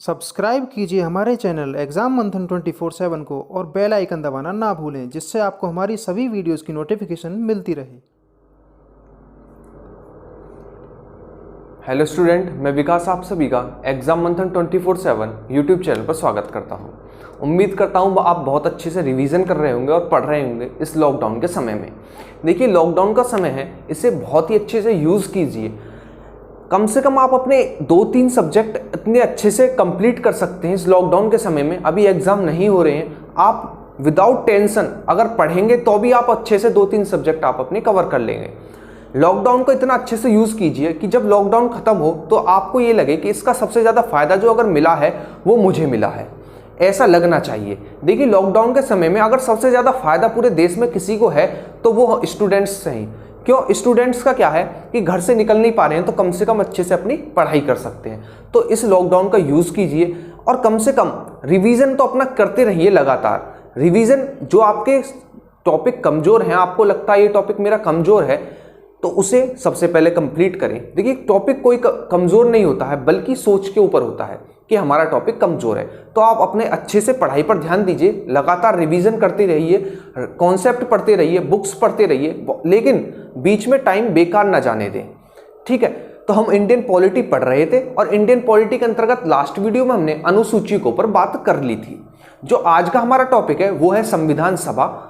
Subscribe कीजिए हमारे channel exam मंथन 24/7 को और बेल आइकन दबाना ना भूलें, जिससे आपको हमारी सभी वीडियोज़ की नोटिफिकेशन मिलती रहे। हेलो स्टूडेंट, मैं विकास आप सभी का एग्जाम मंथन 24/7 यूट्यूब चैनल पर स्वागत करता हूं। उम्मीद करता हूं आप बहुत अच्छे से रिवीजन कर रहे होंगे और पढ़ रहे होंगे इस लॉकडाउन के समय में। देखिए, लॉकडाउन का समय है, इसे बहुत ही अच्छे से यूज़ कीजिए। कम से कम आप अपने 2-3 सब्जेक्ट इतने अच्छे से कंप्लीट कर सकते हैं इस लॉकडाउन के समय में। अभी एग्ज़ाम नहीं हो रहे हैं, आप विदाउट टेंशन अगर पढ़ेंगे तो भी आप अच्छे से 2-3 सब्जेक्ट आप अपने कवर कर लेंगे। लॉकडाउन को इतना अच्छे से यूज़ कीजिए कि जब लॉकडाउन ख़त्म हो तो आपको ये लगे कि इसका सबसे ज़्यादा फ़ायदा जो अगर मिला है वो मुझे मिला है, ऐसा लगना चाहिए। देखिए, लॉकडाउन के समय में अगर सबसे ज़्यादा फ़ायदा पूरे देश में किसी को है तो वो स्टूडेंट्स से ही। क्यों? स्टूडेंट्स का क्या है कि घर से निकल नहीं पा रहे हैं तो कम से कम अच्छे से अपनी पढ़ाई कर सकते हैं। तो इस लॉकडाउन का यूज़ कीजिए और कम से कम रिवीजन तो अपना करते रहिए लगातार। रिवीजन जो आपके टॉपिक कमज़ोर हैं, आपको लगता है ये टॉपिक मेरा कमज़ोर है, तो उसे सबसे पहले कंप्लीट करें। देखिए, टॉपिक कोई कमज़ोर नहीं होता है, बल्कि सोच के ऊपर होता है कि हमारा टॉपिक कमज़ोर है। तो आप अपने अच्छे से पढ़ाई पर ध्यान दीजिए, लगातार रिवीजन करते रहिए, कॉन्सेप्ट पढ़ते रहिए, बुक्स पढ़ते रहिए, लेकिन बीच में टाइम बेकार ना जाने दें। ठीक है, तो हम इंडियन पॉलिटी पढ़ रहे थे और इंडियन पॉलिटी के अंतर्गत लास्ट वीडियो में हमने अनुसूची के ऊपर बात कर ली थी। जो आज का हमारा टॉपिक है वो है संविधान सभा,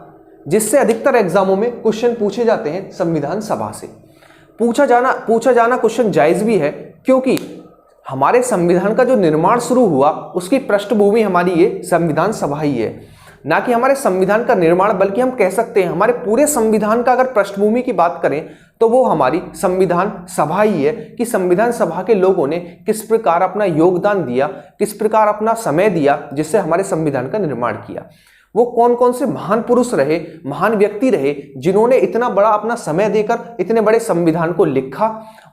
जिससे अधिकतर एग्जामों में क्वेश्चन पूछे जाते हैं संविधान सभा से। पूछा जाना क्वेश्चन जायज भी है, क्योंकि हमारे संविधान का जो निर्माण शुरू हुआ उसकी पृष्ठभूमि हमारी ये संविधान सभा ही है। ना कि हमारे संविधान का निर्माण, बल्कि हम कह सकते हैं हमारे पूरे संविधान का अगर पृष्ठभूमि की बात करें तो वो हमारी संविधान सभा ही है कि संविधान सभा के लोगों ने किस प्रकार अपना योगदान दिया, किस प्रकार अपना समय दिया, जिससे हमारे संविधान का निर्माण किया। वो कौन कौन से महान पुरुष रहे, महान व्यक्ति रहे, जिन्होंने इतना बड़ा अपना समय देकर इतने बड़े संविधान को लिखा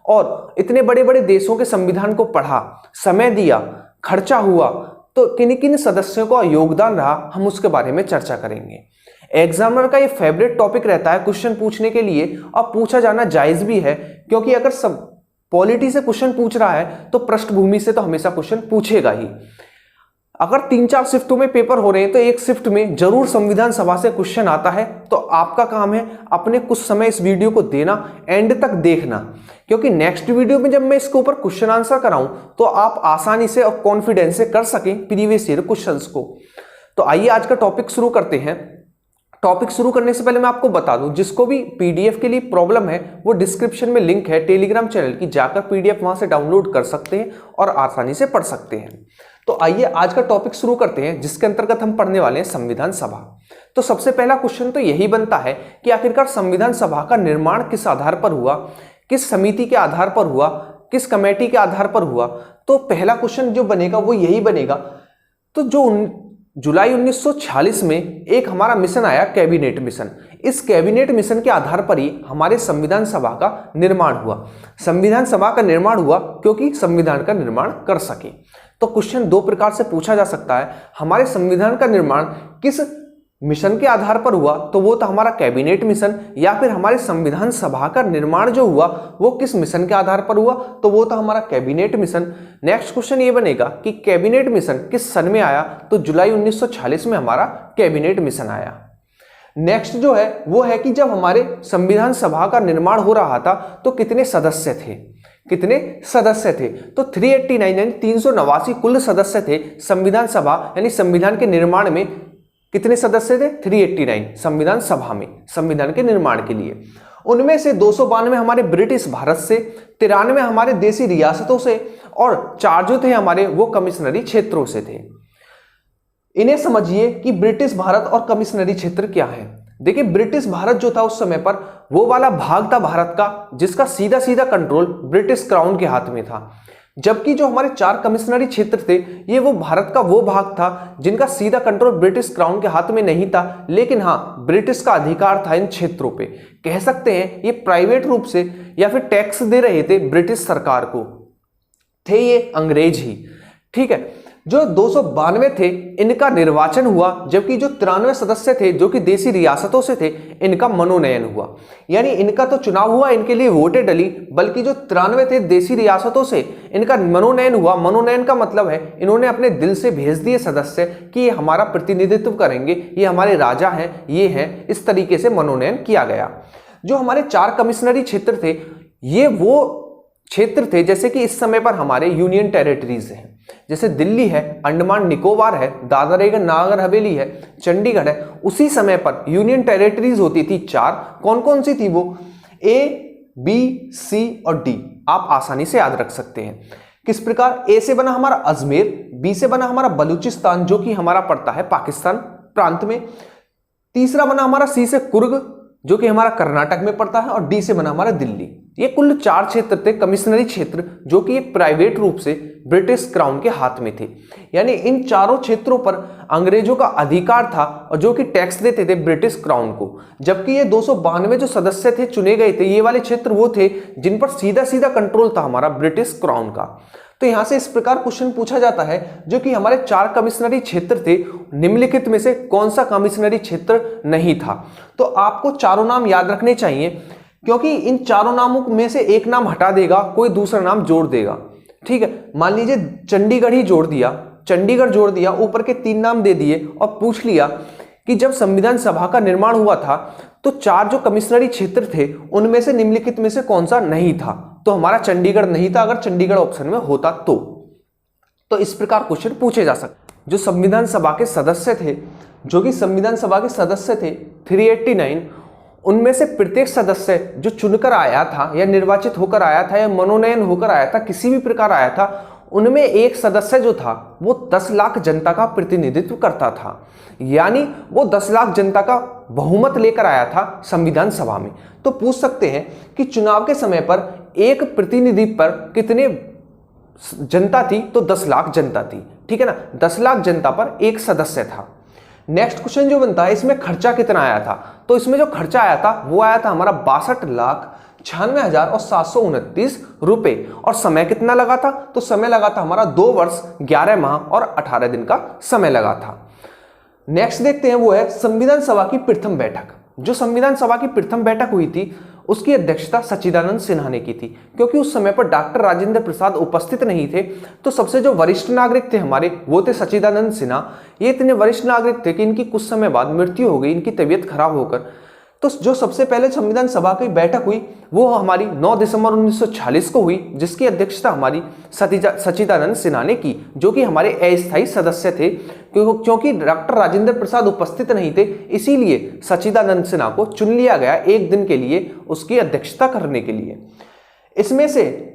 और इतने बड़े बड़े देशों के संविधान को पढ़ा, समय दिया, खर्चा हुआ। तो किन किन सदस्यों का योगदान रहा, हम उसके बारे में चर्चा करेंगे। एग्जामिनर का ये फेवरेट टॉपिक रहता है क्वेश्चन पूछने के लिए, और पूछा जाना जायज भी है, क्योंकि अगर सब पॉलिटी से क्वेश्चन पूछ रहा है तो पृष्ठभूमि से तो हमेशा क्वेश्चन पूछेगा ही। अगर 3-4 शिफ्टों में पेपर हो रहे हैं तो एक शिफ्ट में जरूर संविधान सभा से क्वेश्चन आता है। तो आपका काम है अपने कुछ समय इस वीडियो को देना, एंड तक देखना, क्योंकि नेक्स्ट वीडियो में जब मैं इसके ऊपर क्वेश्चन आंसर कराऊं तो आप आसानी से और कॉन्फिडेंस से कर सकें प्रीवियस ईयर क्वेश्चंस को। तो आइए आज का टॉपिक शुरू करते हैं। टॉपिक शुरू करने से पहले मैं आपको बता दूं, जिसको भी पीडीएफ के लिए प्रॉब्लम है वो डिस्क्रिप्शन में लिंक है टेलीग्राम चैनल की, जाकर पीडीएफ वहां से डाउनलोड कर सकते हैं और आसानी से पढ़ सकते हैं। तो आइए आज का टॉपिक शुरू करते हैं, जिसके अंतर्गत हम पढ़ने वाले हैं संविधान सभा। तो सबसे पहला क्वेश्चन तो यही बनता है कि आखिरकार संविधान सभा का निर्माण किस आधार पर हुआ, किस समिति के आधार पर हुआ, किस कमेटी के आधार पर हुआ। तो पहला क्वेश्चन जो बनेगा वो यही बनेगा। तो जो जुलाई 1946 में एक हमारा मिशन आया, कैबिनेट मिशन, इस कैबिनेट मिशन के आधार पर ही हमारे संविधान सभा का निर्माण हुआ। संविधान सभा का निर्माण हुआ क्योंकि संविधान का निर्माण कर सके। तो क्वेश्चन दो प्रकार से पूछा जा सकता है, हमारे संविधान का निर्माण किस मिशन के आधार पर हुआ, तो वो था हमारा कैबिनेट मिशन, या फिर हमारे संविधान सभा का निर्माण जो हुआ वो किस मिशन के आधार पर हुआ, तो वो था हमारा कैबिनेट मिशन। नेक्स्ट क्वेश्चन ये बनेगा कि कैबिनेट मिशन किस सन में आया, तो जुलाई 1946 में हमारा कैबिनेट मिशन आया। नेक्स्ट जो है वो है कि जब हमारे संविधान सभा का निर्माण हो रहा था तो कितने सदस्य थे, कितने सदस्य थे, तो 389 यानी 389 कुल सदस्य थे संविधान सभा, यानी संविधान के निर्माण में कितने सदस्य थे, 389 संविधान सभा में, संविधान के निर्माण के लिए। उनमें से 292 हमारे ब्रिटिश भारत से, 93 हमारे देसी रियासतों से, और 4 जो थे हमारे वो कमिश्नरी क्षेत्रों से थे। इन्हें समझिए कि ब्रिटिश भारत और कमिश्नरी क्षेत्र क्या है। देखिए, ब्रिटिश भारत जो था उस समय पर वो वाला भाग था भारत का जिसका सीधा सीधा कंट्रोल ब्रिटिश क्राउन के हाथ में था, जबकि जो हमारे 4 कमिश्नरी क्षेत्र थे ये वो भारत का वो भाग था जिनका सीधा कंट्रोल ब्रिटिश क्राउन के हाथ में नहीं था, लेकिन हाँ ब्रिटिश का अधिकार था इन क्षेत्रों पे। कह सकते हैं ये प्राइवेट रूप से या फिर टैक्स दे रहे थे ब्रिटिश सरकार को, थे ये अंग्रेज ही। ठीक है, जो 292 थे इनका निर्वाचन हुआ, जबकि जो 93 सदस्य थे जो कि देशी रियासतों से थे इनका मनोनयन हुआ। यानी इनका तो चुनाव हुआ, इनके लिए वोटें डली, बल्कि जो 93 थे देशी रियासतों से इनका मनोनयन हुआ। मनोनयन का मतलब है इन्होंने अपने दिल से भेज दिए सदस्य कि ये हमारा प्रतिनिधित्व करेंगे, ये हमारे राजा हैं, ये हैं, इस तरीके से मनोनयन किया गया। जो हमारे 4 कमिश्नरी क्षेत्र थे ये वो क्षेत्र थे जैसे कि इस समय पर हमारे यूनियन टेरिटरीज हैं, जैसे दिल्ली है, अंडमान निकोबार है, दादर एवं नागर हवेली है, चंडीगढ़ है। उसी समय पर यूनियन टेरिटरीज होती थी 4। कौन कौन सी थी वो? A, B, C और D। आप आसानी से याद रख सकते हैं। किस प्रकार? A से बना हमारा अजमेर, B से बना हमारा बलूचिस्तान जो कि हमारा पड़ता है पाकिस्तान प्रांत में, तीसरा बना हमारा C से कुर्ग जो कि हमारा कर्नाटक में पड़ता है, और D से बना हमारा दिल्ली। ये कुल 4 क्षेत्र थे, कमिश्नरी क्षेत्र, जो कि एक प्राइवेट रूप से ब्रिटिश क्राउन के हाथ में थे। यानी इन चारों क्षेत्रों पर अंग्रेजों का अधिकार था और जो कि टैक्स देते थे ब्रिटिश क्राउन को। जबकि ये 292 जो सदस्य थे चुने गए थे, ये वाले क्षेत्र वो थे जिन पर सीधा सीधा कंट्रोल था हमारा ब्रिटिश क्राउन का। तो यहां से इस प्रकार क्वेश्चन पूछा जाता है जो कि हमारे 4 कमिश्नरी क्षेत्र थे, निम्नलिखित में से कौन सा कमिश्नरी क्षेत्र नहीं था? तो आपको चारों नाम याद रखने चाहिए, क्योंकि इन चारों नामों में से एक नाम हटा देगा, कोई दूसरा नाम जोड़ देगा। ठीक है, मान लीजिए चंडीगढ़ ही जोड़ दिया, चंडीगढ़ जोड़ दिया, ऊपर के 3 नाम दे दिए और पूछ लिया कि जब संविधान सभा का निर्माण हुआ था तो 4 जो कमिश्नरी क्षेत्र थे उनमें से निम्नलिखित में से कौन सा नहीं था? तो हमारा चंडीगढ़ नहीं था, अगर चंडीगढ़ ऑप्शन में होता तो इस प्रकार क्वेश्चन पूछे जा सकते। जो संविधान सभा के सदस्य थे, जो कि संविधान सभा के सदस्य थे 389, उनमें से प्रत्येक सदस्य जो चुनकर आया था या निर्वाचित होकर आया था या मनोनयन होकर आया था, किसी भी प्रकार आया था, उनमें एक सदस्य जो था वो 10 लाख जनता का प्रतिनिधित्व करता था। यानी वो 10 लाख जनता का बहुमत लेकर आया था संविधान सभा में। तो पूछ सकते हैं कि चुनाव के समय पर एक प्रतिनिधि पर कितने जनता थी? तो 10 लाख जनता थी। ठीक है ना, 10 लाख जनता पर एक सदस्य था। नेक्स्ट क्वेश्चन जो बनता है, इसमें खर्चा कितना आया था? तो इसमें जो खर्चा आया था वो आया था हमारा 62,96,729 रुपए। और समय कितना लगा था? तो समय लगा था हमारा 2 वर्ष 11 माह और 18 दिन का समय लगा था। नेक्स्ट देखते हैं, वो है संविधान सभा की प्रथम बैठक। जो संविधान सभा की प्रथम बैठक हुई थी उसकी अध्यक्षता सच्चिदानंद सिन्हा ने की थी, क्योंकि उस समय पर डॉक्टर राजेंद्र प्रसाद उपस्थित नहीं थे। तो सबसे जो वरिष्ठ नागरिक थे हमारे वो थे सच्चिदानंद सिन्हा। ये इतने वरिष्ठ नागरिक थे कि इनकी कुछ समय बाद मृत्यु हो गई, इनकी तबीयत खराब होकर। तो जो सबसे पहले संविधान सभा की बैठक हुई वो हमारी 9 दिसंबर 1946 को हुई, जिसकी अध्यक्षता हमारी सच्चिदानंद सिन्हा ने की, जो कि हमारे अस्थायी सदस्य थे। क्योंकि डॉक्टर राजेंद्र प्रसाद उपस्थित नहीं थे, इसीलिए सच्चिदानंद सिन्हा को चुन लिया गया एक दिन के लिए उसकी अध्यक्षता करने के लिए। इसमें से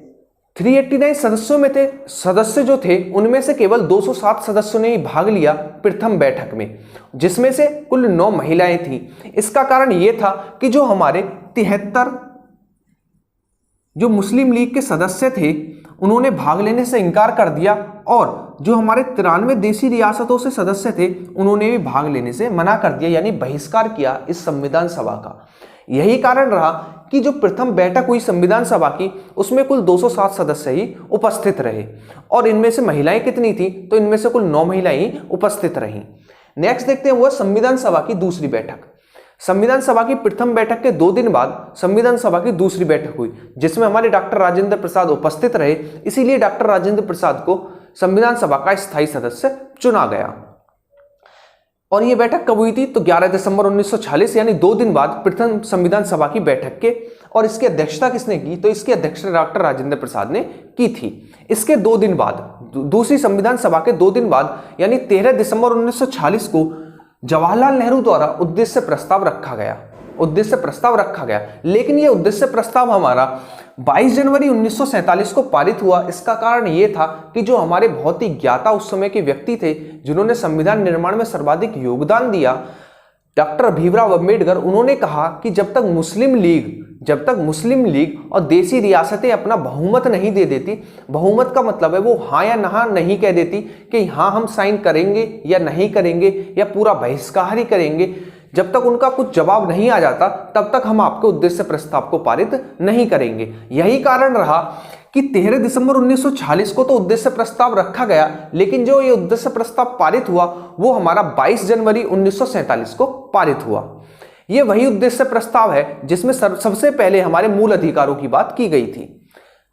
389 सदस्यों में थे, सदस्य जो थे उनमें से केवल 207 सदस्यों ने ही भाग लिया प्रथम बैठक में, जिसमें से कुल 9 महिलाएं थीं। इसका कारण यह था कि जो हमारे 73 जो मुस्लिम लीग के सदस्य थे उन्होंने भाग लेने से इनकार कर दिया, और जो हमारे 93 देशी रियासतों से सदस्य थे उन्होंने भी भाग लेने से मना कर दिया, यानी बहिष्कार किया इस संविधान सभा का। यही कारण रहा कि जो प्रथम बैठक हुई संविधान सभा की उसमें कुल 207 सदस्य ही उपस्थित रहे, और इनमें से महिलाएं कितनी थी? तो इनमें से कुल 9 महिलाएं ही उपस्थित रहीं। नेक्स्ट देखते हैं वो संविधान सभा की दूसरी बैठक। संविधान सभा की प्रथम बैठक के 2 दिन बाद संविधान सभा की दूसरी बैठक हुई, जिसमें हमारे डॉक्टर राजेंद्र प्रसाद उपस्थित रहे, इसीलिए डॉक्टर राजेंद्र प्रसाद को संविधान सभा का स्थायी सदस्य चुना गया। और ये बैठक कब हुई थी? तो 11 दिसंबर 1946, यानी 2 दिन बाद प्रथम संविधान सभा की बैठक के। और इसकी अध्यक्षता किसने की? तो इसकी अध्यक्षता डॉक्टर राजेंद्र प्रसाद ने की थी। इसके 2 दिन बाद, दूसरी संविधान सभा के 2 दिन बाद, यानी 13 दिसंबर 1946 को जवाहरलाल नेहरू द्वारा उद्देश्य प्रस्ताव रखा गया। लेकिन यह उद्देश्य प्रस्ताव हमारा 22 जनवरी 1947 को पारित हुआ। इसका कारण यह था कि जो हमारे बहुत ही ज्ञाता उस समय के व्यक्ति थे जिन्होंने संविधान निर्माण में सर्वाधिक योगदान दिया, डॉक्टर भीमराव अंबेडकर, उन्होंने कहा कि जब तक मुस्लिम लीग और देशी रियासतें अपना बहुमत नहीं दे देती, बहुमत का मतलब है वो हाँ या ना नहीं कह देती कि हाँ हम साइन करेंगे या नहीं करेंगे या पूरा बहिष्कार ही करेंगे, जब तक उनका कुछ जवाब नहीं आ जाता तब तक हम आपके उद्देश्य प्रस्ताव को पारित नहीं करेंगे। यही कारण रहा कि 13 दिसंबर 1946 को तो उद्देश्य प्रस्ताव रखा गया, लेकिन जो ये उद्देश्य प्रस्ताव पारित हुआ वो हमारा 22 जनवरी 1947 को पारित हुआ। ये वही उद्देश्य प्रस्ताव है जिसमें सबसे पहले हमारे मूल अधिकारों की बात की गई थी।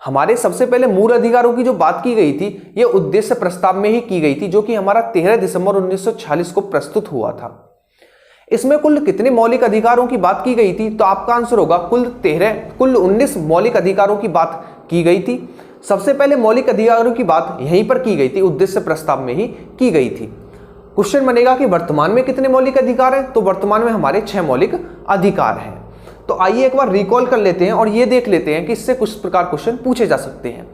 हमारे सबसे पहले मूल अधिकारों की जो बात की गई थी ये उद्देश्य प्रस्ताव में ही की गई थी, जो कि हमारा 13 दिसंबर 1946 को प्रस्तुत हुआ था। इसमें कुल कितने मौलिक अधिकारों की बात की गई थी? तो आपका आंसर होगा कुल 19 मौलिक अधिकारों की बात की गई थी। सबसे पहले मौलिक अधिकारों की बात यहीं पर की गई थी, उद्देश्य प्रस्ताव में ही की गई थी। क्वेश्चन बनेगा कि वर्तमान में कितने मौलिक अधिकार हैं? तो वर्तमान में हमारे 6 मौलिक अधिकार हैं। तो आइए एक बार रिकॉल कर लेते हैं और ये देख लेते हैं कि इससे कुछ प्रकार क्वेश्चन पूछे जा सकते हैं।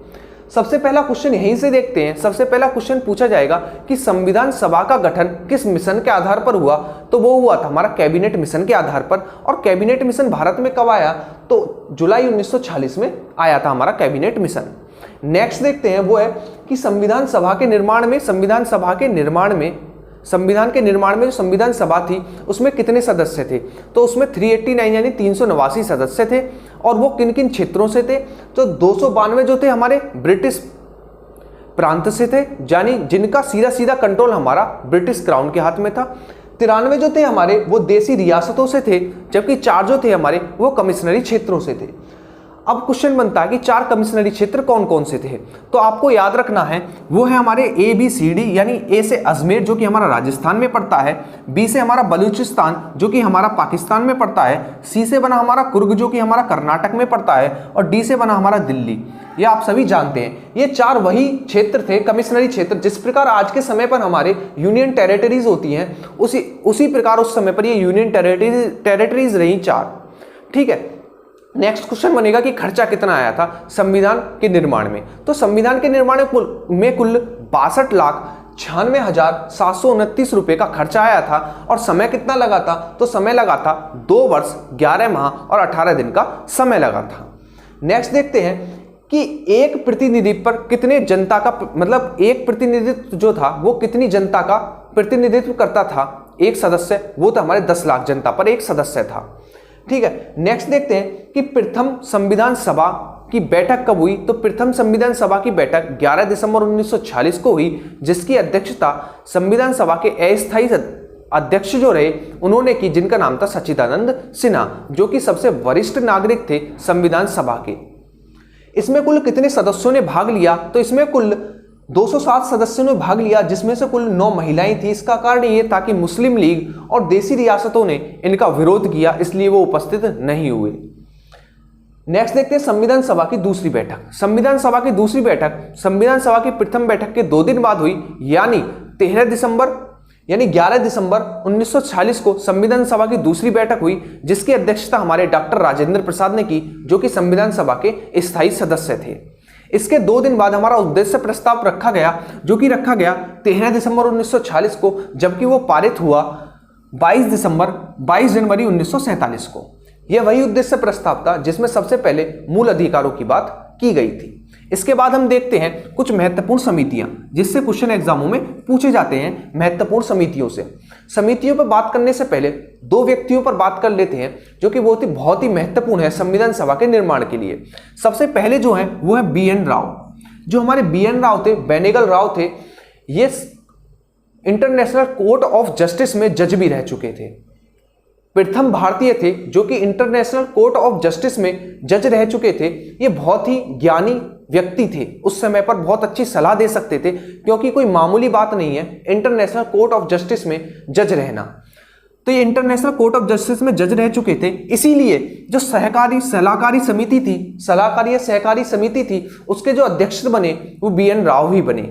सबसे पहला क्वेश्चन यहीं से देखते हैं। सबसे पहला क्वेश्चन पूछा जाएगा कि संविधान सभा का गठन किस मिशन के आधार पर हुआ? तो वो हुआ था हमारा कैबिनेट मिशन के आधार पर। और कैबिनेट मिशन भारत में कब आया? तो जुलाई 1946 में आया था हमारा कैबिनेट मिशन। नेक्स्ट देखते हैं वो है कि संविधान के निर्माण में जो संविधान सभा थी उसमें कितने सदस्य थे? तो उसमें 389 यानी 389 सदस्य थे। और वो किन किन क्षेत्रों से थे? तो 292 जो थे हमारे ब्रिटिश प्रांत से थे, यानी जिनका सीधा सीधा कंट्रोल हमारा ब्रिटिश क्राउन के हाथ में था। 93 जो थे हमारे वो देसी रियासतों से थे, जबकि 4 जो थे हमारे वो कमिश्नरी क्षेत्रों से थे। अब क्वेश्चन बनता है कि 4 कमिश्नरी क्षेत्र कौन कौन से थे? तो आपको याद रखना है वो है हमारे ABCD, यानी ए से अजमेर जो कि हमारा राजस्थान में पड़ता है, बी से हमारा बलूचिस्तान जो कि हमारा पाकिस्तान में पड़ता है, सी से बना हमारा कुर्ग जो कि हमारा कर्नाटक में पड़ता है, और डी से बना हमारा दिल्ली। ये आप सभी जानते हैं। ये 4 वही क्षेत्र थे, कमिश्नरी क्षेत्र। जिस प्रकार आज के समय पर हमारे यूनियन टेरिटरीज होती हैं उसी प्रकार उस समय पर ये यूनियन टेरिटरीज रही 4। ठीक है। नेक्स्ट क्वेश्चन बनेगा कि खर्चा कितना आया था संविधान के निर्माण में? तो संविधान के निर्माण में कुल 62,96,729 रुपए का खर्चा आया था। और समय कितना लगा था? तो समय लगा था 2 वर्ष 11 माह और 18 दिन का समय लगा था। नेक्स्ट देखते हैं कि एक प्रतिनिधि पर कितने जनता का, मतलब एक प्रतिनिधित्व जो था वो कितनी जनता का प्रतिनिधित्व करता था? एक सदस्य, वो तो हमारे 10 लाख जनता पर एक सदस्य था। ठीक है। नेक्स्ट देखते हैं कि प्रथम संविधान सभा की बैठक कब हुई? तो प्रथम संविधान सभा की बैठक 11 दिसंबर 1946 को हुई, जिसकी अध्यक्षता संविधान सभा के अस्थायी अध्यक्ष जो रहे उन्होंने की, जिनका नाम था सच्चिदानंद सिन्हा, जो कि सबसे वरिष्ठ नागरिक थे संविधान सभा के। इसमें कुल कितने सदस्यों ने भाग लिया? तो इसमें कुल 207 सदस्यों ने भाग लिया, जिसमें से कुल 9 महिलाएं थी। इसका कारण ये था कि मुस्लिम लीग और देसी रियासतों ने इनका विरोध किया, इसलिए वो उपस्थित नहीं हुए। नेक्स्ट देखते हैं संविधान सभा की दूसरी बैठक। संविधान सभा की दूसरी बैठक संविधान सभा की प्रथम बैठक के 2 दिन बाद हुई, यानी 11 दिसंबर 1946 को संविधान सभा की दूसरी बैठक हुई, जिसकी अध्यक्षता हमारे डॉक्टर राजेंद्र प्रसाद ने की, जो कि संविधान सभा के स्थायी सदस्य थे। इसके 2 दिन बाद हमारा उद्देश्य प्रस्ताव रखा गया, जो कि रखा गया 13 दिसंबर 1946 को, जबकि वो पारित हुआ 22 जनवरी 1947 को। यह वही उद्देश्य प्रस्ताव था जिसमें सबसे पहले मूल अधिकारों की बात की गई थी। इसके बाद हम देखते हैं कुछ महत्वपूर्ण समितियां, जिससे क्वेश्चन एग्जामों में पूछे जाते हैं। महत्वपूर्ण समितियों से, समितियों पर बात करने से पहले 2 व्यक्तियों पर बात कर लेते हैं, जो कि बहुत ही महत्वपूर्ण है संविधान सभा के निर्माण के लिए। सबसे पहले जो है वो है BN राव। जो हमारे BN राव थे, बेनेगल राव थे, ये इंटरनेशनल कोर्ट ऑफ जस्टिस में जज भी रह चुके थे। प्रथम भारतीय थे जो कि इंटरनेशनल कोर्ट ऑफ जस्टिस में जज रह चुके थे। ये बहुत ही ज्ञानी व्यक्ति थे, उस समय पर बहुत अच्छी सलाह दे सकते थे, क्योंकि कोई मामूली बात नहीं है इंटरनेशनल कोर्ट ऑफ जस्टिस में जज रहना। तो ये इंटरनेशनल कोर्ट ऑफ जस्टिस में जज रह चुके थे, इसीलिए जो सलाहकारी समिति थी उसके जो अध्यक्ष बने वो BN राव ही बने।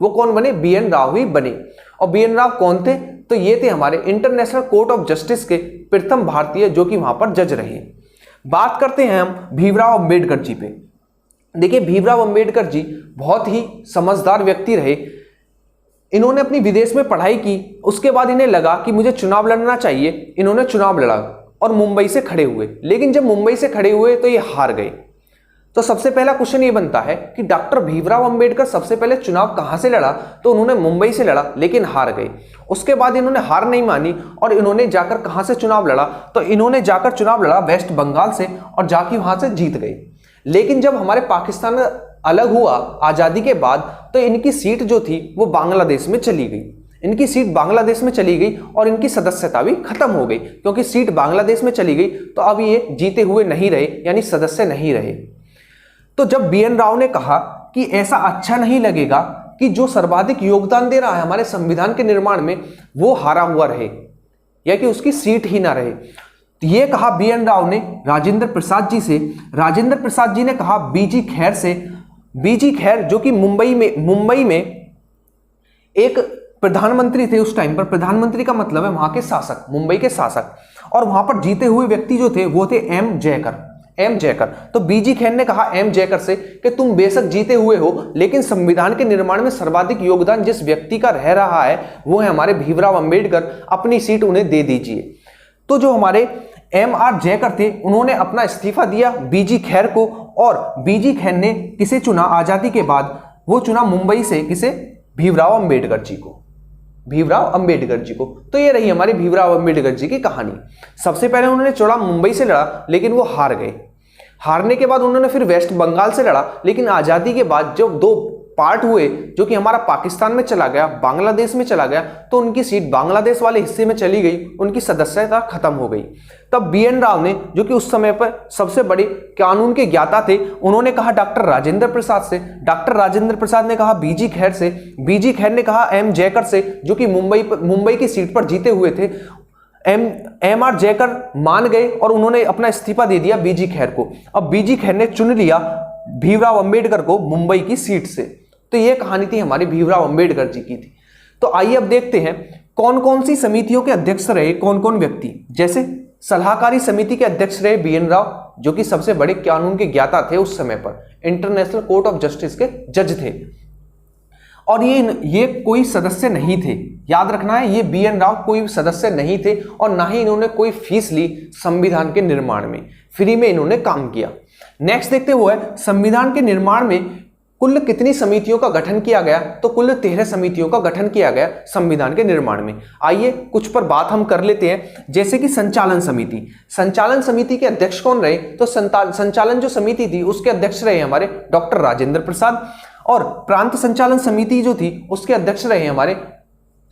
वो कौन बने? BN राव ही बने। और BN राव कौन थे? तो ये थे हमारे इंटरनेशनल कोर्ट ऑफ जस्टिस के प्रथम भारतीय जो कि वहां पर जज रहे। बात करते हैं हम भीमराव अंबेडकर जी पे। देखिए, भीमराव अंबेडकर जी बहुत ही समझदार व्यक्ति रहे। इन्होंने अपनी विदेश में पढ़ाई की, उसके बाद इन्हें लगा कि मुझे चुनाव लड़ना चाहिए। इन्होंने चुनाव लड़ा और मुंबई से खड़े हुए, लेकिन जब मुंबई से खड़े हुए तो ये हार गए। तो सबसे पहला क्वेश्चन ये बनता है कि डॉक्टर भीमराव अंबेडकर सबसे पहले चुनाव कहां से लड़ा? तो उन्होंने मुंबई से लड़ा, लेकिन हार गए। उसके बाद इन्होंने हार नहीं मानी और इन्होंने जाकर कहां से चुनाव लड़ा? तो इन्होंने जाकर चुनाव लड़ा वेस्ट बंगाल से, और जाके वहां से जीत गए। लेकिन जब हमारे पाकिस्तान अलग हुआ आजादी के बाद, तो इनकी सीट जो थी वो बांग्लादेश में चली गई। इनकी सीट बांग्लादेश में चली गई और इनकी सदस्यता भी खत्म हो गई, क्योंकि सीट बांग्लादेश में चली गई तो अब ये जीते हुए नहीं रहे, यानी सदस्य नहीं रहे। तो जब BN राव ने कहा कि ऐसा अच्छा नहीं लगेगा कि जो सर्वाधिक योगदान दे रहा है हमारे संविधान के निर्माण में वो हारा हुआ रहे या कि उसकी सीट ही ना रहे, तो ये कहा BN राव ने राजेंद्र प्रसाद जी से। राजेंद्र प्रसाद जी ने कहा BG खैर से। BG खैर जो कि मुंबई में एक प्रधानमंत्री थे उस टाइम पर। प्रधानमंत्री का मतलब है वहां के शासक, मुंबई के शासक। और वहां पर जीते हुए व्यक्ति जो थे वो थे M जयकर। तो BG खैर ने कहा M जयकर से कि तुम बेशक जीते हुए हो, लेकिन संविधान के निर्माण में सर्वाधिक योगदान जिस व्यक्ति का रह रहा है वो है हमारे भीमराव अंबेडकर, अपनी सीट उन्हें दे दीजिए। तो जो हमारे MR जयकर थे उन्होंने अपना इस्तीफा दिया BG खैर को, और BG खैर ने किसे चुना आजादी के बाद? वो चुना मुंबई से किसे? भीमराव अंबेडकर जी को। भीमराव अंबेडकर जी को। तो ये रही हमारी भीमराव अंबेडकर जी की कहानी। सबसे पहले उन्होंने चुनाव मुंबई से लड़ा, लेकिन वो हार गए। हारने के बाद उन्होंने फिर वेस्ट बंगाल से लड़ा, लेकिन आजादी के बाद जब दो पार्ट हुए, जो कि हमारा पाकिस्तान में चला गया, बांग्लादेश में चला गया, तो उनकी सीट बांग्लादेश वाले हिस्से में चली गई, उनकी सदस्यता खत्म हो गई। तब BN राव ने, जो कि उस समय पर सबसे बड़े कानून के ज्ञाता थे, उन्होंने कहा डॉक्टर राजेंद्र प्रसाद से। डॉक्टर राजेंद्र प्रसाद ने कहा BG खैर से। BG खैर ने कहा M जयकर से, जो कि मुंबई की सीट पर जीते हुए थे। MR जयकर मान गए और उन्होंने अपना इस्तीफा दे दिया BG खैर को। अब BG खैर ने चुन लिया भीमराव अंबेडकर को मुंबई की सीट से। तो यह कहानी थी हमारी भीमराव अंबेडकर जी की थी। तो आइए अब देखते हैं कौन कौन सी समितियों के अध्यक्ष रहे कौन कौन व्यक्ति। जैसे सलाहकारी समिति के अध्यक्ष रहे BN राव, जो कि सबसे बड़े कानून के ज्ञाता थे उस समय पर, इंटरनेशनल कोर्ट ऑफ जस्टिस के जज थे। और ये कोई सदस्य नहीं थे, याद रखना है, ये BN राव कोई सदस्य नहीं थे और ना ही इन्होंने कोई फीस ली संविधान के निर्माण में, फ्री में इन्होंने काम किया। नेक्स्ट देखते हुए संविधान के निर्माण में कुल कितनी समितियों का गठन किया गया? तो कुल 13 समितियों का गठन किया गया संविधान के निर्माण में। आइए कुछ पर बात हम कर लेते हैं, जैसे कि संचालन समिति। संचालन समिति के अध्यक्ष कौन रहे? तो संचालन जो समिति थी उसके अध्यक्ष रहे हमारे डॉक्टर राजेंद्र प्रसाद, और प्रांत संचालन समिति जो थी उसके अध्यक्ष रहे हमारे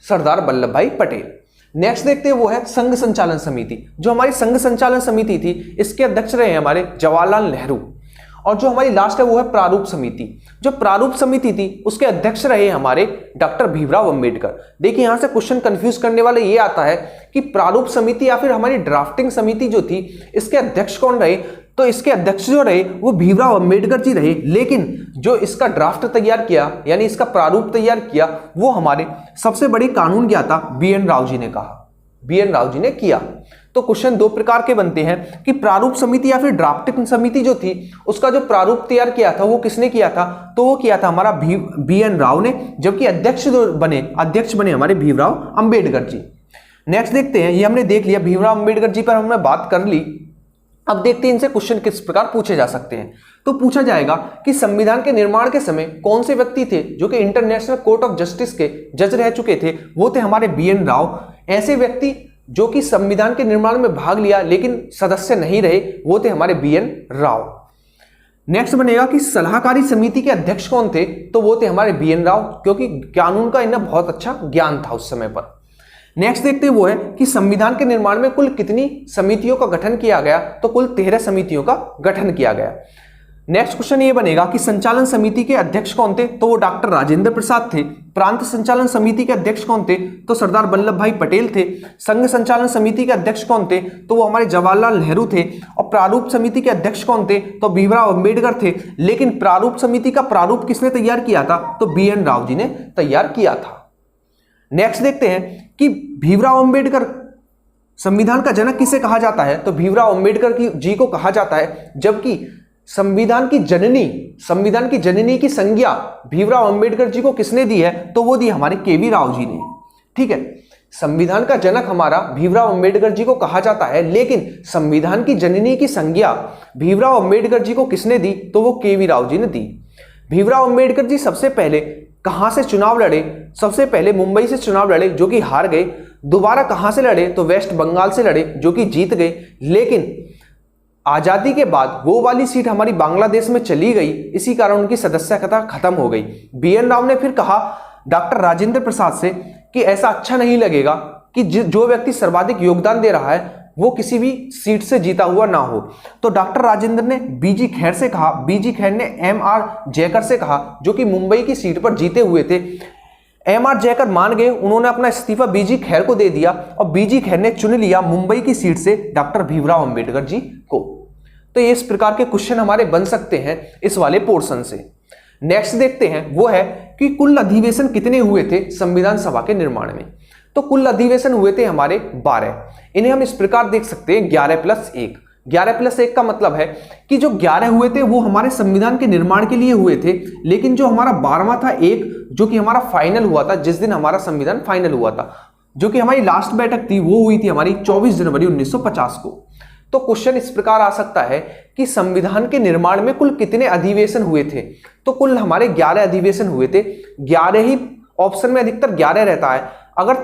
सरदार वल्लभ भाई पटेल। नेक्स्ट देखते हैं वो है संघ संचालन समिति। जो हमारी संघ संचालन समिति थी इसके अध्यक्ष रहे हमारे जवाहरलाल नेहरू। और जो हमारी लास्ट है वो है प्रारूप समिति। जो प्रारूप समिति थी उसके अध्यक्ष रहे हमारे डॉक्टर भीमराव अंबेडकर। देखिए यहां से क्वेश्चन कंफ्यूज करने वाला ये आता है कि प्रारूप समिति या फिर हमारी ड्राफ्टिंग समिति जो थी इसके अध्यक्ष कौन रहे? तो इसके अध्यक्ष जो रहे वो भीमराव अंबेडकर जी रहे, लेकिन जो इसका ड्राफ्ट तैयार किया यानी इसका प्रारूप तैयार किया वो हमारे सबसे बड़े कानून ज्ञाता BN राव जी ने कहा, BN राव जी ने किया। तो क्वेश्चन दो प्रकार के बनते हैं कि प्रारूप समिति या फिर ड्राफ्टिंग समिति जो थी उसका जो प्रारूप तैयार किया था वो किसने किया था? तो वो किया था हमारा BN राव ने, जबकि अध्यक्ष बने हमारे भीमराव अंबेडकर जी। नेक्स्ट देखते हैं, ये हमने देख लिया भीमराव अंबेडकर जी पर हमने बात कर ली। अब देखते हैं इनसे क्वेश्चन किस प्रकार पूछे जा सकते हैं। तो पूछा जाएगा कि संविधान के निर्माण के समय कौन से व्यक्ति थे जो कि इंटरनेशनल कोर्ट ऑफ जस्टिस के जज रह चुके थे? वो थे हमारे BN राव। ऐसे व्यक्ति जो कि संविधान के निर्माण में भाग लिया लेकिन सदस्य नहीं रहे वो थे हमारे BN राव। नेक्स्ट बनेगा कि सलाहकारी समिति के अध्यक्ष कौन थे? तो वो थे हमारे BN राव, क्योंकि कानून का इन्हें बहुत अच्छा ज्ञान था उस समय पर। नेक्स्ट देखते हैं वो है कि संविधान के निर्माण में कुल कितनी समितियों का गठन किया गया? तो कुल 13 समितियों का गठन किया गया। नेक्स्ट क्वेश्चन ये बनेगा कि संचालन समिति के अध्यक्ष कौन थे? तो वो डॉक्टर राजेंद्र प्रसाद थे। प्रांत संचालन समिति के अध्यक्ष कौन थे? तो सरदार वल्लभ भाई पटेल थे। संघ संचालन समिति के अध्यक्ष कौन थे? तो वो हमारे जवाहरलाल नेहरू थे। और प्रारूप समिति के अध्यक्ष कौन थे? तो भीमराव अंबेडकर थे। लेकिन प्रारूप समिति का प्रारूप किसने तैयार किया था? तो BN राव जी ने तैयार किया था। नेक्स्ट देखते हैं कि भीमराव अंबेडकर संविधान का जनक किसे कहा जाता है? तो भीमराव अंबेडकर जी को कहा जाता है, जबकि संविधान की जननी की संज्ञा भीमराव अंबेडकर जी को किसने दी है? तो वो दी हमारे KV राव जी ने। ठीक है, संविधान का जनक हमारा भीमराव अंबेडकर जी को कहा जाता है, लेकिन संविधान की जननी की संज्ञा भीमराव अंबेडकर जी को किसने दी? तो वो KV राव जी ने दी। भीमराव अंबेडकर जी सबसे पहले कहां से चुनाव लड़े? सबसे पहले मुंबई से चुनाव लड़े, जो कि हार गए। दोबारा कहां से लड़े? तो वेस्ट बंगाल से लड़े, जो कि जीत गए। लेकिन आजादी के बाद वो वाली सीट हमारी बांग्लादेश में चली गई, इसी कारण उनकी सदस्यता खत्म हो गई। BN राव ने फिर कहा डॉक्टर राजेंद्र प्रसाद से कि ऐसा अच्छा नहीं लगेगा कि जो व्यक्ति सर्वाधिक योगदान दे रहा है वो किसी भी सीट से जीता हुआ ना हो। तो डॉक्टर राजेंद्र ने BG खैर से कहा, BG खैर ने MR जयकर से कहा, जो कि मुंबई की सीट पर जीते हुए थे। MR जयकर मान गए, उन्होंने अपना इस्तीफा BG खैर को दे दिया और BG खैर ने चुन लिया मुंबई की सीट से डॉक्टर भीमराव अंबेडकर जी को। तो ये इस प्रकार के क्वेश्चन हमारे बन सकते हैं इस वाले पोर्शन से। नेक्स्ट देखते हैं, वो है कि कुल अधिवेशन कितने हुए थे संविधान सभा के निर्माण में। तो कुल अधिवेशन हुए थे हमारे 12। इन्हें हम इस प्रकार देख सकते हैं 11+1। 11+1 का मतलब है कि जो 11 हुए थे वो हमारे संविधान के निर्माण के लिए हुए थे, लेकिन जो हमारा 12वां था एक, जो कि हमारा फाइनल हुआ था, जिस दिन हमारा संविधान फाइनल हुआ था, जो कि हमारी लास्ट बैठक थी, वो हुई थी हमारी 24 जनवरी 1950 को। तो क्वेश्चन इस प्रकार आ सकता है कि संविधान के निर्माण में कुल कितने अधिवेशन हुए थे। तो कुल हमारे 11 अधिवेशन हुए थे। 11 ही ऑप्शन में अधिकतर 11 रहता है। अगर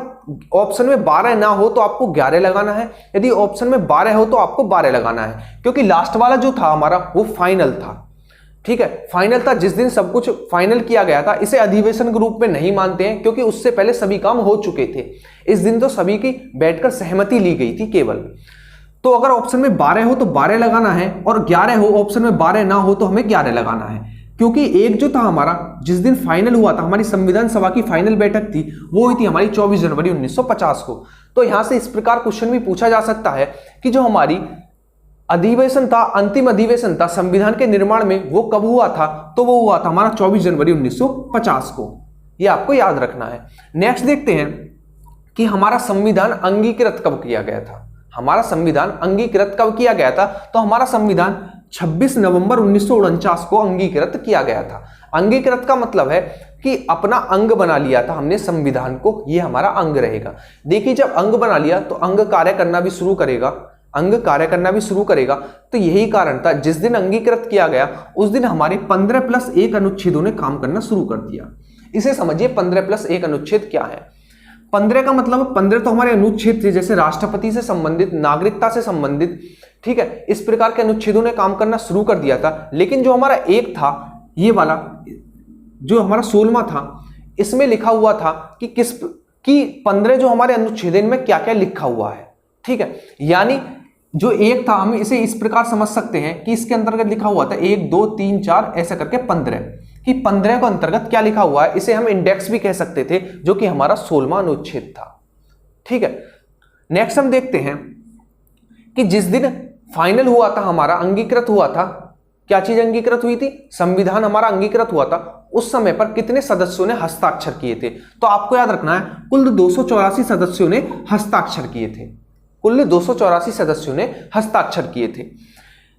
ऑप्शन में 12 ना हो तो आपको 11 लगाना है, यदि ऑप्शन में 12 हो तो आपको 12 लगाना है, क्योंकि लास्ट वाला जो था हमारा वो फाइनल था। ठीक है, फाइनल था, जिस दिन सब कुछ फाइनल किया गया था। इसे अधिवेशन के रूप में नहीं मानते हैं, क्योंकि उससे पहले सभी काम हो चुके थे। इस दिन तो सभी की बैठकर सहमति ली गई थी केवल। तो अगर ऑप्शन में 12 हो तो 12 लगाना है, और 11 हो, ऑप्शन में 12 ना हो तो हमें 11 लगाना है, क्योंकि एक जो था हमारा जिस दिन फाइनल हुआ था, हमारी संविधान सभा की फाइनल बैठक थी, वो हुई थी हमारी 24 जनवरी 1950 को। तो यहां से इस प्रकार क्वेश्चन भी पूछा जा सकता है कि जो हमारी अधिवेशन था, अंतिम अधिवेशन था संविधान के निर्माण में, वो कब हुआ था। तो वो हुआ था हमारा 24 जनवरी 1950 को। ये आपको याद रखना है। नेक्स्ट देखते हैं कि हमारा संविधान अंगीकृत कब किया गया था। हमारा संविधान अंगीकृत कब किया गया था। तो हमारा संविधान 26 नवंबर 1949 को अंगीकृत किया गया था। अंगीकृत का मतलब है कि अपना अंग बना लिया था हमने संविधान को, ये हमारा अंग रहेगा। देखिए, जब अंग बना लिया तो अंग कार्य करना भी शुरू करेगा, अंग कार्य करना भी शुरू करेगा। तो यही कारण था, जिस दिन अंगीकृत किया गया उस दिन हमारे 15+1 अनुच्छेदों ने काम करना शुरू कर दिया। इसे समझिए 15+1 अनुच्छेद क्या है। 15 का मतलब 15 तो हमारे अनुच्छेद थे, जैसे राष्ट्रपति से संबंधित, नागरिकता से संबंधित, ठीक है, इस प्रकार के अनुच्छेदों ने काम करना शुरू कर दिया था। लेकिन जो हमारा एक था, ये वाला जो हमारा 16वां था, इसमें लिखा हुआ था कि 15 जो हमारे अनुच्छेद में क्या क्या लिखा हुआ है। ठीक है, यानी जो एक था, हम इसे इस प्रकार समझ सकते हैं कि इसके अंतर्गत लिखा हुआ था 1 2 3 4 ऐसा करके 15, कि 15 को अंतर्गत क्या लिखा हुआ है, इसे हम इंडेक्स भी कह सकते थे, जो कि हमारा 16वां अनुच्छेद था। ठीक है, नेक्स्ट हम देखते हैं कि जिस दिन फाइनल हुआ था, हमारा अंगीकृत हुआ था, क्या चीज अंगीकृत हुई थी, संविधान हमारा अंगीकृत हुआ था, उस समय पर कितने सदस्यों ने हस्ताक्षर किए थे। तो आपको याद रखना है, कुल 284 सदस्यों ने हस्ताक्षर किए थे। कुल 284 सदस्यों ने हस्ताक्षर किए थे।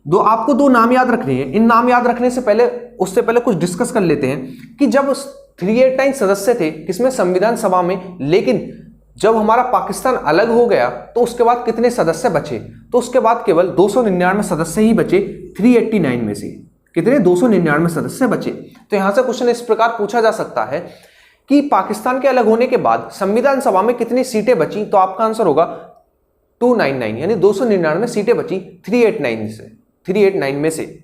आपको 2 नाम याद रखने हैं। इन नाम याद रखने से पहले, उससे पहले कुछ डिस्कस कर लेते हैं कि जब 389 सदस्य थे किसमें, संविधान सभा में, लेकिन जब हमारा पाकिस्तान अलग हो गया तो उसके बाद कितने सदस्य बचे। तो उसके बाद केवल 299 सदस्य ही बचे 389 में से। कितने, 299 सदस्य बचे। तो यहां से क्वेश्चन इस प्रकार पूछा जा सकता है कि पाकिस्तान के अलग होने के बाद संविधान सभा में कितनी सीटें बची। तो आपका आंसर होगा 299, यानी 299 सीटें बची 389 में से।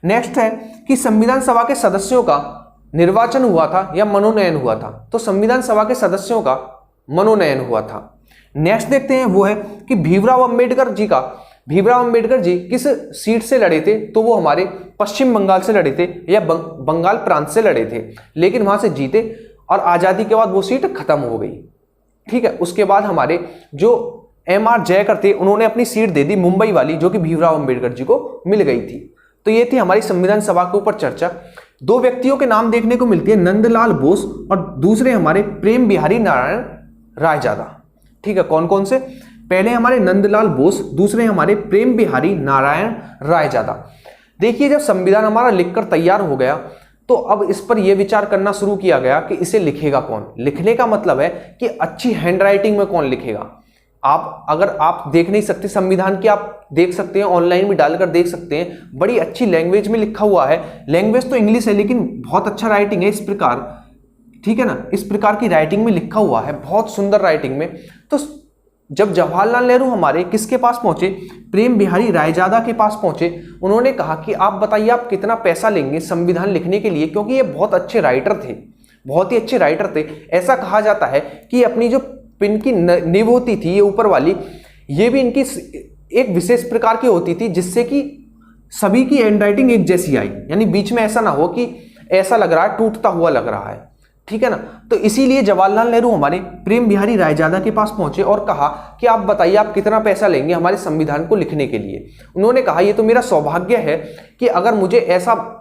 नेक्स्ट है कि संविधान सभा के सदस्यों का निर्वाचन हुआ था या मनोनयन हुआ था। तो संविधान सभा के सदस्यों का मनोनयन हुआ था। नेक्स्ट देखते हैं, वो है कि भीमराव अंबेडकर जी किस सीट से लड़े थे। तो वो हमारे पश्चिम बंगाल से लड़े थे या बंगाल प्रांत से लड़े थे, लेकिन वहां से जीते और आजादी के बाद वो सीट खत्म हो गई। ठीक है, उसके बाद हमारे जो MR जयकर थे, उन्होंने अपनी सीट दे दी मुंबई वाली, जो कि भीमराव अंबेडकर जी को मिल गई थी। तो ये थी हमारी संविधान सभा के ऊपर चर्चा। 2 व्यक्तियों के नाम देखने को मिलती है, नंदलाल बोस और दूसरे हमारे प्रेम बिहारी नारायण रायजादा। ठीक है, कौन कौन से, पहले हमारे नंदलाल बोस, दूसरे हमारे प्रेम बिहारी नारायण रायजादा। देखिए, जब संविधान हमारा लिखकर तैयार हो गया तो अब इस पर यह विचार करना शुरू किया गया कि इसे लिखेगा कौन। लिखने का मतलब है कि अच्छी हैंडराइटिंग में कौन लिखेगा। अगर आप देख नहीं सकते संविधान की, आप देख सकते हैं, ऑनलाइन भी डालकर देख सकते हैं, बड़ी अच्छी लैंग्वेज में लिखा हुआ है। लैंग्वेज तो इंग्लिश है, लेकिन बहुत अच्छा राइटिंग है इस प्रकार, ठीक है ना, इस प्रकार की राइटिंग में लिखा हुआ है, बहुत सुंदर राइटिंग में। तो जब जवाहरलाल नेहरू हमारे किसके पास पहुंचे, प्रेम बिहारी रायजादा के पास पहुंचे, उन्होंने कहा कि आप बताइए आप कितना पैसा लेंगे संविधान लिखने के लिए, क्योंकि ये बहुत अच्छे राइटर थे, बहुत ही अच्छे राइटर थे। ऐसा कहा जाता है कि अपनी जो पिन की नींव होती थी ये ऊपर वाली, ये भी इनकी एक विशेष प्रकार की होती थी जिससे कि सभी की हैंडराइटिंग एक जैसी आई, यानी बीच में ऐसा ना हो कि ऐसा लग रहा है टूटता हुआ लग रहा है, ठीक है ना। तो इसीलिए जवाहरलाल नेहरू हमारे प्रेम बिहारी रायजादा के पास पहुंचे और कहा कि आप बताइए आप कितना पैसा लेंगे हमारे संविधान को लिखने के लिए। उन्होंने कहा ये तो मेरा सौभाग्य है कि अगर मुझे ऐसा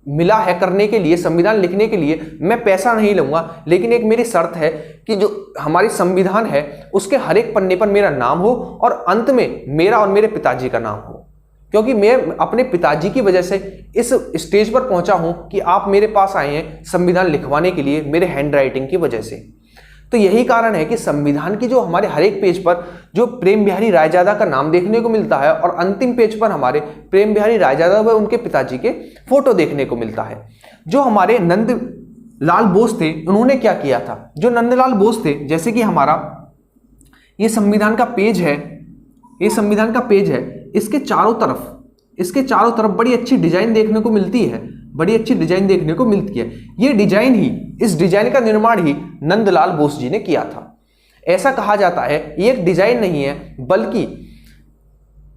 मिला है करने के लिए, संविधान लिखने के लिए, मैं पैसा नहीं लूंगा, लेकिन एक मेरी शर्त है कि जो हमारी संविधान है उसके हर एक पन्ने पर मेरा नाम हो और अंत में मेरा और मेरे पिताजी का नाम हो, क्योंकि मैं अपने पिताजी की वजह से इस स्टेज पर पहुंचा हूं कि आप मेरे पास आए हैं संविधान लिखवाने के लिए, मेरे हैंडराइटिंग की वजह से। तो यही कारण है कि संविधान की जो हमारे हर एक पेज पर जो प्रेम बिहारी रायजादा का नाम देखने को मिलता है और अंतिम पेज पर हमारे प्रेम बिहारी रायजादा व उनके पिताजी के फोटो देखने को मिलता है। जो हमारे नंदलाल बोस थे उन्होंने क्या किया था, जो नंदलाल बोस थे, जैसे कि हमारा ये संविधान का पेज है, ये संविधान का पेज है, इसके चारों तरफ बड़ी अच्छी डिजाइन देखने को मिलती है, बड़ी अच्छी डिजाइन देखने को मिलती है। ये डिजाइन ही, इस डिजाइन का निर्माण ही नंदलाल बोस जी ने किया था। ऐसा कहा जाता है ये एक डिजाइन नहीं है, बल्कि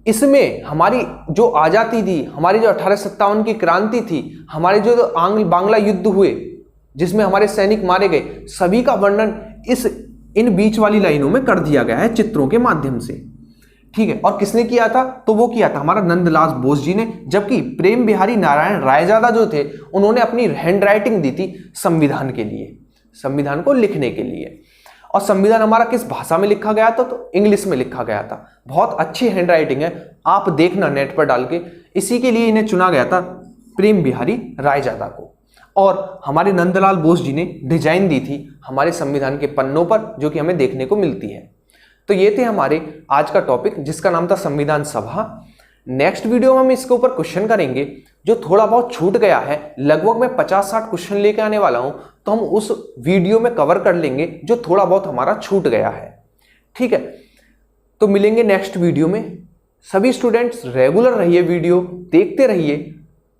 इसमें हमारी जो आजादी थी, हमारी जो 1857 की क्रांति थी, हमारे जो आंग्ल बांग्ला युद्ध हुए जिसमें हमारे सैनिक मारे गए, सभी का वर्णन इन बीच वाली लाइनों में कर दिया गया है चित्रों के माध्यम से, ठीक है। और किसने किया था, तो वो किया था हमारा नंदलाल बोस जी ने, जबकि प्रेम बिहारी नारायण रायजादा जो थे उन्होंने अपनी हैंडराइटिंग दी थी संविधान के लिए, संविधान को लिखने के लिए। और संविधान हमारा किस भाषा में लिखा गया था, तो इंग्लिश में लिखा गया था। बहुत अच्छी हैंडराइटिंग है, आप देखना नेट पर डाल के। इसी के लिए इन्हें चुना गया था प्रेम बिहारी रायजादा को, और हमारे नंदलाल बोस जी ने डिजाइन दी थी हमारे संविधान के पन्नों पर, जो कि हमें देखने को मिलती है। तो ये थे हमारे आज का टॉपिक जिसका नाम था संविधान सभा। नेक्स्ट वीडियो में हम इसके ऊपर क्वेश्चन करेंगे जो थोड़ा बहुत छूट गया है, लगभग मैं 50-60 क्वेश्चन लेके आने वाला हूं, तो हम उस वीडियो में कवर कर लेंगे जो थोड़ा बहुत हमारा छूट गया है, ठीक है। तो मिलेंगे नेक्स्ट वीडियो में। सभी स्टूडेंट्स रेगुलर रहिए, वीडियो देखते रहिए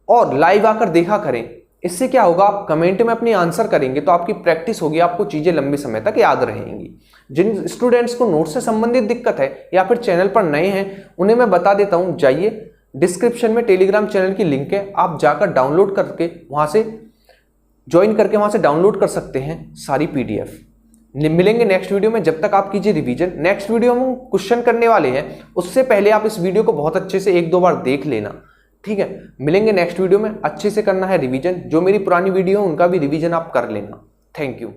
और लाइव आकर देखा करें। इससे क्या होगा, आप कमेंट में अपनी आंसर करेंगे तो आपकी प्रैक्टिस होगी, आपको चीजें लंबे समय तक याद रहेंगी। जिन स्टूडेंट्स को नोट से संबंधित दिक्कत है या फिर चैनल पर नए हैं, उन्हें मैं बता देता हूं, जाइए डिस्क्रिप्शन में टेलीग्राम चैनल की लिंक है, आप जाकर डाउनलोड करके वहां से ज्वाइन करके वहां से डाउनलोड कर सकते हैं सारी पीडीएफ। मिलेंगे नेक्स्ट वीडियो में, जब तक आप कीजिए रिवीजन। नेक्स्ट वीडियो में हम क्वेश्चन करने वाले हैं, उससे पहले आप इस वीडियो को बहुत अच्छे से 1-2 बार देख लेना, ठीक है। मिलेंगे नेक्स्ट वीडियो में, अच्छे से करना है रिवीजन। जो मेरी पुरानी वीडियो है उनका भी रिवीजन आप कर लेना। Thank you.